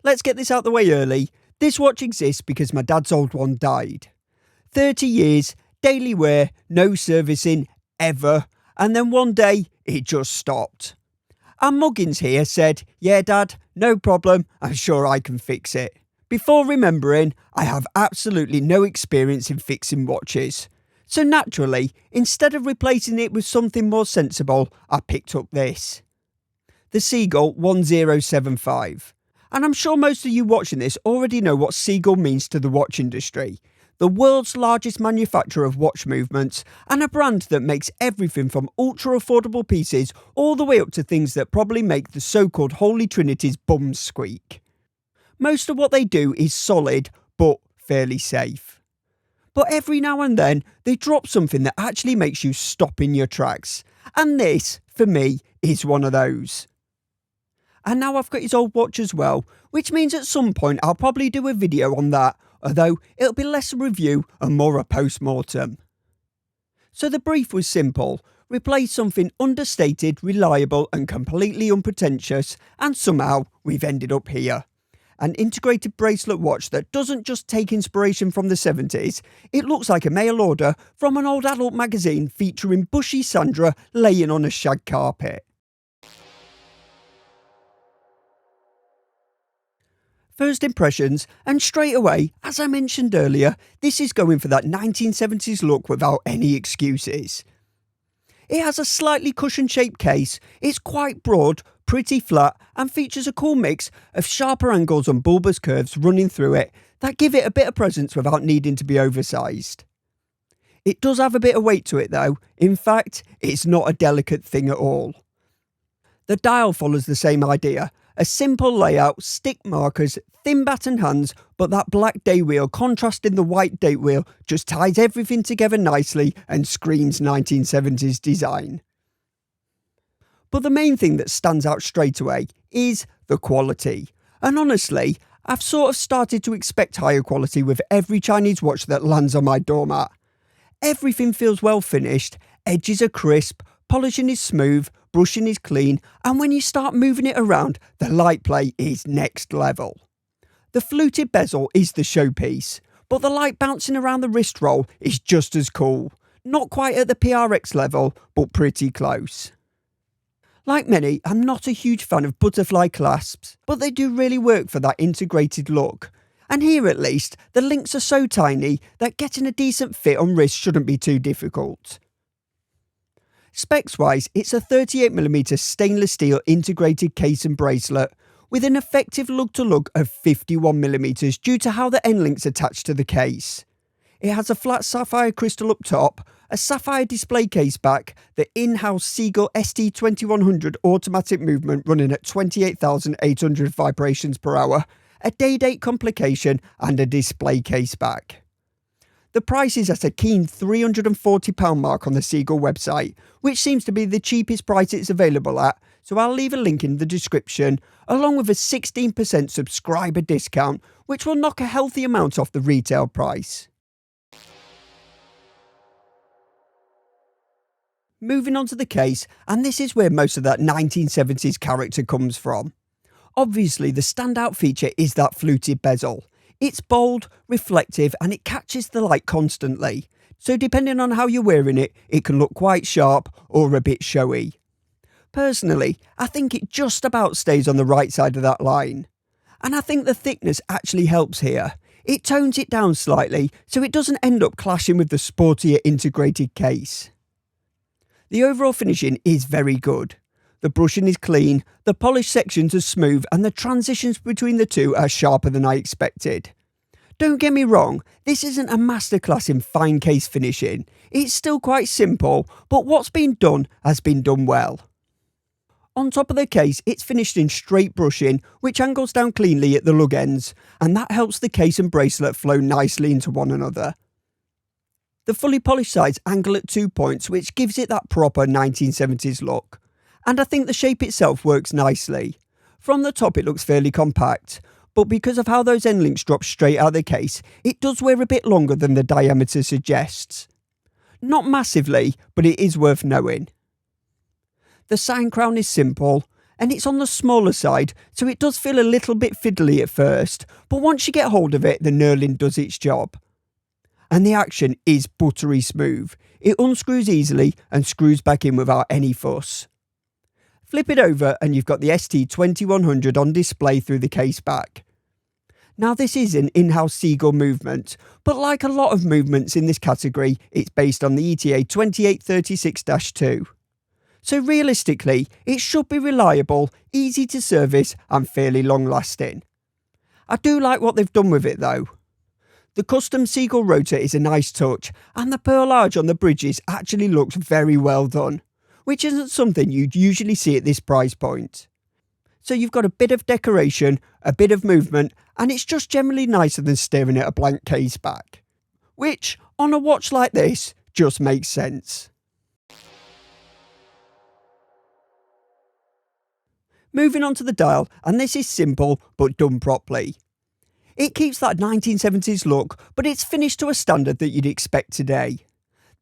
Let's get this out the way early. This watch exists because my dad's old one died. 30 years, daily wear, no servicing, ever. And then one day, it just stopped. And Muggins here said, "Yeah, Dad, no problem, I'm sure I can fix it." Before remembering, I have absolutely no experience in fixing watches. So naturally, instead of replacing it with something more sensible, I picked up this. The Seagull 1075. And I'm sure most of you watching this already know what Seagull means to the watch industry. The world's largest manufacturer of watch movements, and a brand that makes everything from ultra affordable pieces all the way up to things that probably make the so-called Holy Trinity's bums squeak. Most of what they do is solid, but fairly safe. But every now and then, they drop something that actually makes you stop in your tracks. And this, for me, is one of those. And now I've got his old watch as well, which means at some point I'll probably do a video on that, although it'll be less a review and more a post-mortem. So the brief was simple: replace something understated, reliable and completely unpretentious, and somehow we've ended up here. An integrated bracelet watch that doesn't just take inspiration from the 70s, it looks like a mail order from an old adult magazine featuring bushy Sandra laying on a shag carpet. First impressions, and straight away, as I mentioned earlier, this is going for that 1970s look without any excuses. It has a slightly cushion-shaped case, it's quite broad, pretty flat, and features a cool mix of sharper angles and bulbous curves running through it that give it a bit of presence without needing to be oversized. It does have a bit of weight to it though. In fact, it's not a delicate thing at all. The dial follows the same idea. A simple layout, stick markers, thin batten hands, but that black day wheel contrasting the white date wheel just ties everything together nicely and screams 1970s design. But the main thing that stands out straight away is the quality. And honestly, I've sort of started to expect higher quality with every Chinese watch that lands on my doormat. Everything feels well finished, edges are crisp, polishing is smooth, brushing is clean, and when you start moving it around, the light play is next level. The fluted bezel is the showpiece, but the light bouncing around the wrist roll is just as cool. Not quite at the PRX level, but pretty close. Like many, I'm not a huge fan of butterfly clasps, but they do really work for that integrated look. And here at least, the links are so tiny that getting a decent fit on wrist shouldn't be too difficult. Specs wise, it's a 38mm stainless steel integrated case and bracelet with an effective lug-to-lug of 51mm due to how the end links attach to the case. It has a flat sapphire crystal up top, a sapphire display case back, the in-house Seagull ST2100 automatic movement running at 28,800 vibrations per hour, a day-date complication and a display case back. The price is at a keen £340 mark on the Seagull website, which seems to be the cheapest price it's available at, so I'll leave a link in the description, along with a 16% subscriber discount, which will knock a healthy amount off the retail price. Moving on to the case, and this is where most of that 1970s character comes from. Obviously, the standout feature is that fluted bezel. It's bold, reflective, and it catches the light constantly. So depending on how you're wearing it, it can look quite sharp or a bit showy. Personally, I think it just about stays on the right side of that line. And I think the thickness actually helps here. It tones it down slightly, so it doesn't end up clashing with the sportier integrated case. The overall finishing is very good. The brushing is clean, the polished sections are smooth, and the transitions between the two are sharper than I expected. Don't get me wrong, this isn't a masterclass in fine case finishing. It's still quite simple, but what's been done has been done well. On top of the case, it's finished in straight brushing, which angles down cleanly at the lug ends, and that helps the case and bracelet flow nicely into one another. The fully polished sides angle at 2 points, which gives it that proper 1970s look. And I think the shape itself works nicely. From the top it looks fairly compact, but because of how those end links drop straight out of the case, it does wear a bit longer than the diameter suggests. Not massively, but it is worth knowing. The sign crown is simple, and it's on the smaller side, so it does feel a little bit fiddly at first, but once you get hold of it, the knurling does its job. And the action is buttery smooth. It unscrews easily and screws back in without any fuss. Flip it over and you've got the ST2100 on display through the case back. Now this is an in-house Seagull movement, but like a lot of movements in this category, it's based on the ETA 2836-2. So realistically, it should be reliable, easy to service and fairly long lasting. I do like what they've done with it though. The custom Seagull rotor is a nice touch, and the pearl arch on the bridges actually looks very well done, which isn't something you'd usually see at this price point. So you've got a bit of decoration, a bit of movement, and it's just generally nicer than staring at a blank case back. Which, on a watch like this, just makes sense. Moving on to the dial, and this is simple but done properly. It keeps that 1970s look, but it's finished to a standard that you'd expect today.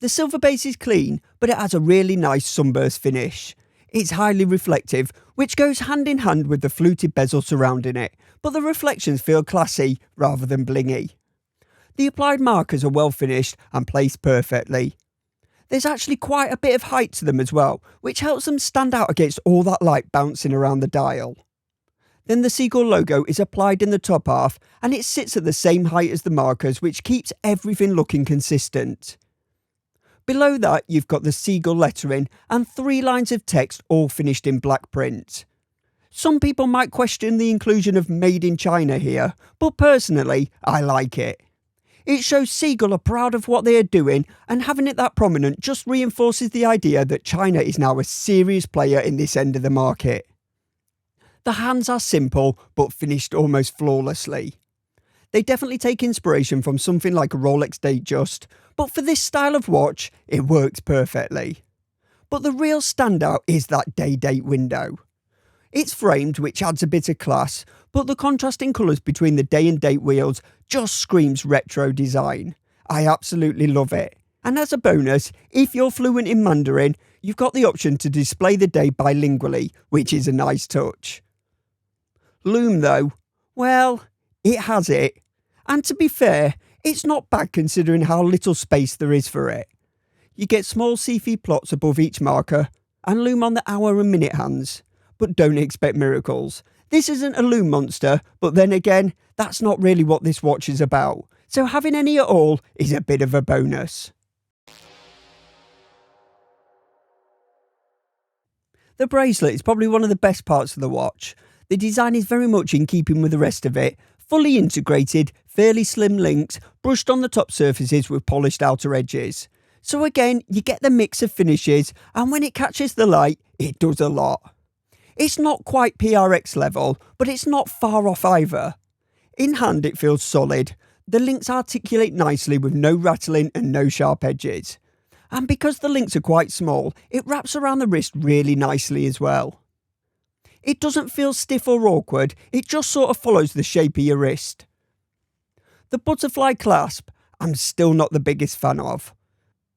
The silver base is clean, but it has a really nice sunburst finish. It's highly reflective, which goes hand in hand with the fluted bezel surrounding it, but the reflections feel classy rather than blingy. The applied markers are well finished and placed perfectly. There's actually quite a bit of height to them as well, which helps them stand out against all that light bouncing around the dial. Then the Seagull logo is applied in the top half and it sits at the same height as the markers, which keeps everything looking consistent. Below that you've got the Seagull lettering and 3 lines of text all finished in black print. Some people might question the inclusion of Made in China here, but personally I like it. It shows Seagull are proud of what they are doing, and having it that prominent just reinforces the idea that China is now a serious player in this end of the market. The hands are simple but finished almost flawlessly. They definitely take inspiration from something like a Rolex Datejust, but for this style of watch it works perfectly. But the real standout is that day-date window. It's framed, which adds a bit of class, but the contrasting colours between the day and date wheels just screams retro design. I absolutely love it. And as a bonus, if you're fluent in Mandarin, you've got the option to display the day bilingually, which is a nice touch. Lume though, well, it has it. And to be fair, it's not bad considering how little space there is for it. You get small CF plots above each marker, and lume on the hour and minute hands. But don't expect miracles. This isn't a lume monster, but then again, that's not really what this watch is about. So having any at all is a bit of a bonus. The bracelet is probably one of the best parts of the watch. The design is very much in keeping with the rest of it, fully integrated, fairly slim links, brushed on the top surfaces with polished outer edges. So again, you get the mix of finishes, and when it catches the light, it does a lot. It's not quite PRX level, but it's not far off either. In hand it feels solid. The links articulate nicely with no rattling and no sharp edges. And because the links are quite small, it wraps around the wrist really nicely as well. It doesn't feel stiff or awkward, it just sort of follows the shape of your wrist. The butterfly clasp, I'm still not the biggest fan of.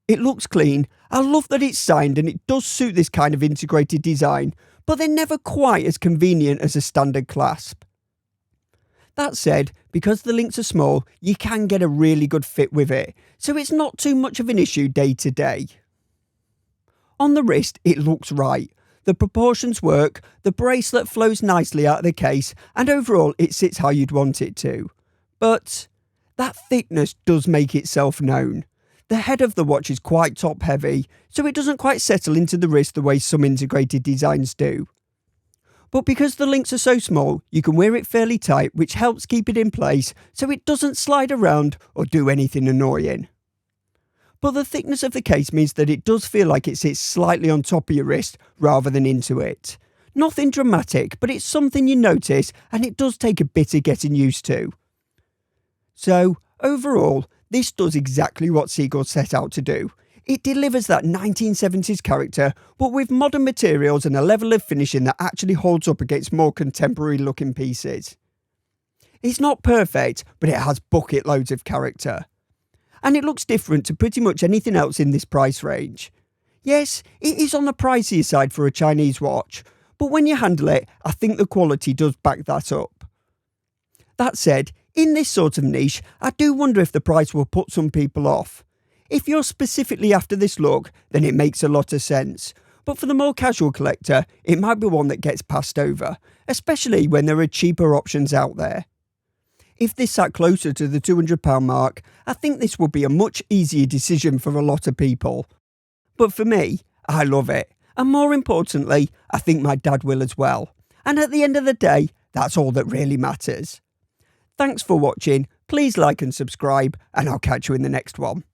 It looks clean, I love that it's signed and it does suit this kind of integrated design, but they're never quite as convenient as a standard clasp. That said, because the links are small, you can get a really good fit with it, so it's not too much of an issue day to day. On the wrist, it looks right. The proportions work, the bracelet flows nicely out of the case, and overall it sits how you'd want it to. But that thickness does make itself known. The head of the watch is quite top heavy, so it doesn't quite settle into the wrist the way some integrated designs do. But because the links are so small, you can wear it fairly tight, which helps keep it in place so it doesn't slide around or do anything annoying. But the thickness of the case means that it does feel like it sits slightly on top of your wrist rather than into it. Nothing dramatic, but it's something you notice and it does take a bit of getting used to. So, overall, this does exactly what Seagull set out to do. It delivers that 1970s character, but with modern materials and a level of finishing that actually holds up against more contemporary looking pieces. It's not perfect, but it has bucket loads of character. And it looks different to pretty much anything else in this price range. Yes, it is on the pricier side for a Chinese watch, but when you handle it, I think the quality does back that up. That said, in this sort of niche, I do wonder if the price will put some people off. If you're specifically after this look, then it makes a lot of sense. But for the more casual collector, it might be one that gets passed over, especially when there are cheaper options out there. If this sat closer to the £200 mark, I think this would be a much easier decision for a lot of people. But for me, I love it. And more importantly, I think my dad will as well. And at the end of the day, that's all that really matters. Thanks for watching, please like and subscribe, and I'll catch you in the next one.